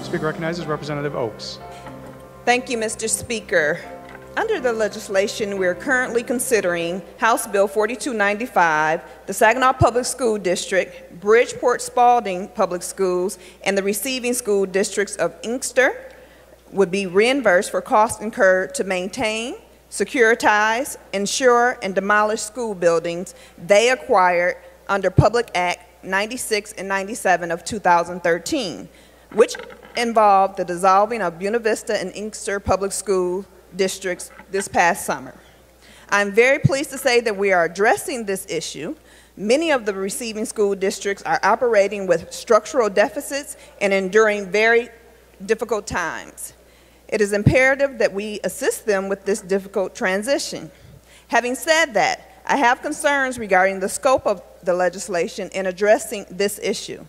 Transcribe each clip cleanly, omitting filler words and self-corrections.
Speaker recognizes Representative Oaks. Thank you, Mr. Speaker. Under the legislation we are currently considering, House Bill 4295, the Saginaw Public School District, Bridgeport-Spalding Public Schools, and the receiving school districts of Inkster would be reimbursed for costs incurred to maintain, securitize, insure, and demolish school buildings they acquired under Public Act 96 and 97 of 2013, which involved the dissolving of Buena Vista and Inkster Public School districts this past summer. I'm very pleased to say that we are addressing this issue. Many of the receiving school districts are operating with structural deficits and enduring very difficult times. It is imperative that we assist them with this difficult transition. Having said that, I have concerns regarding the scope of the legislation in addressing this issue.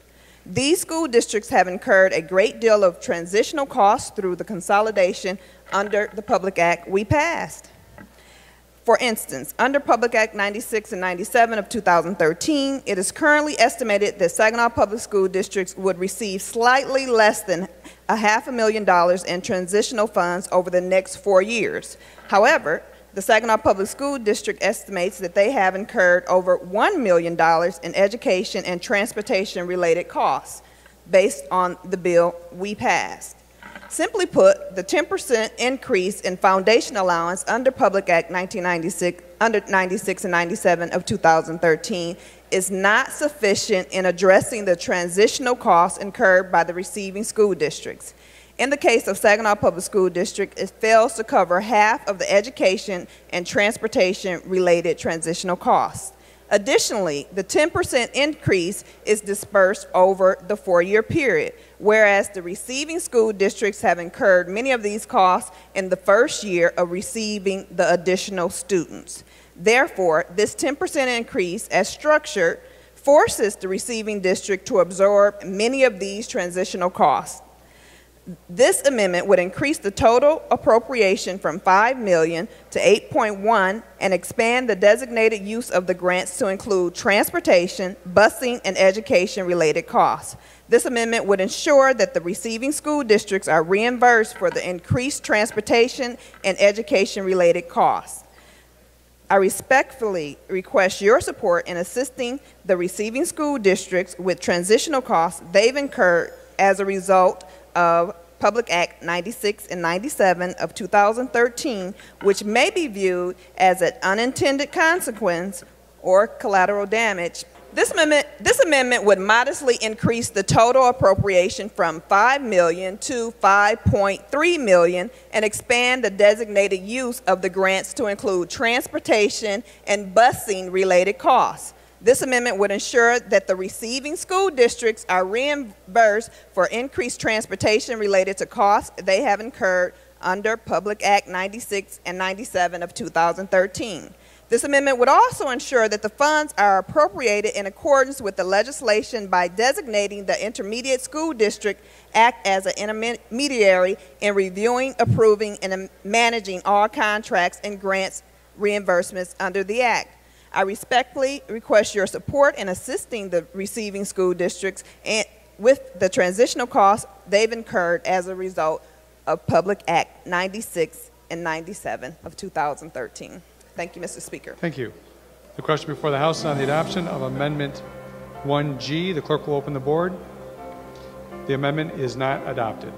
These school districts have incurred a great deal of transitional costs through the consolidation under the Public Act we passed. For instance, under Public Act 96 and 97 of 2013, it is currently estimated that Saginaw Public School Districts would receive slightly less than $500,000 in transitional funds over the next 4 years. However, the Saginaw Public School District estimates that they have incurred over $1 million in education and transportation related costs based on the bill we passed. Simply put, the 10% increase in foundation allowance under Public Act 96 and 97 of 2013 is not sufficient in addressing the transitional costs incurred by the receiving school districts. In the case of Saginaw Public School District, it fails to cover half of the education and transportation related transitional costs. Additionally, the 10% increase is dispersed over the 4-year period, whereas the receiving school districts have incurred many of these costs in the first year of receiving the additional students. Therefore, this 10% increase, as structured, forces the receiving district to absorb many of these transitional costs. This amendment would increase the total appropriation from $5 million to $8.1 and expand the designated use of the grants to include transportation, busing, and education-related costs. This amendment would ensure that the receiving school districts are reimbursed for the increased transportation and education-related costs. I respectfully request your support in assisting the receiving school districts with transitional costs they've incurred as a result of Public Act 96 and 97 of 2013, which may be viewed as an unintended consequence or collateral damage. This amendment would modestly increase the total appropriation from $5 million to $5.3 million and expand the designated use of the grants to include transportation and busing related costs. This amendment would ensure that the receiving school districts are reimbursed for increased transportation related to costs they have incurred under Public Act 96 and 97 of 2013. This amendment would also ensure that the funds are appropriated in accordance with the legislation by designating the Intermediate School District Act as an intermediary in reviewing, approving, and managing all contracts and grants reimbursements under the Act. I respectfully request your support in assisting the receiving school districts and with the transitional costs they've incurred as a result of Public Act 96 and 97 of 2013. Thank you, Mr. Speaker. Thank you. The question before the House is on the adoption of Amendment 1G. The clerk will open the board. The amendment is not adopted.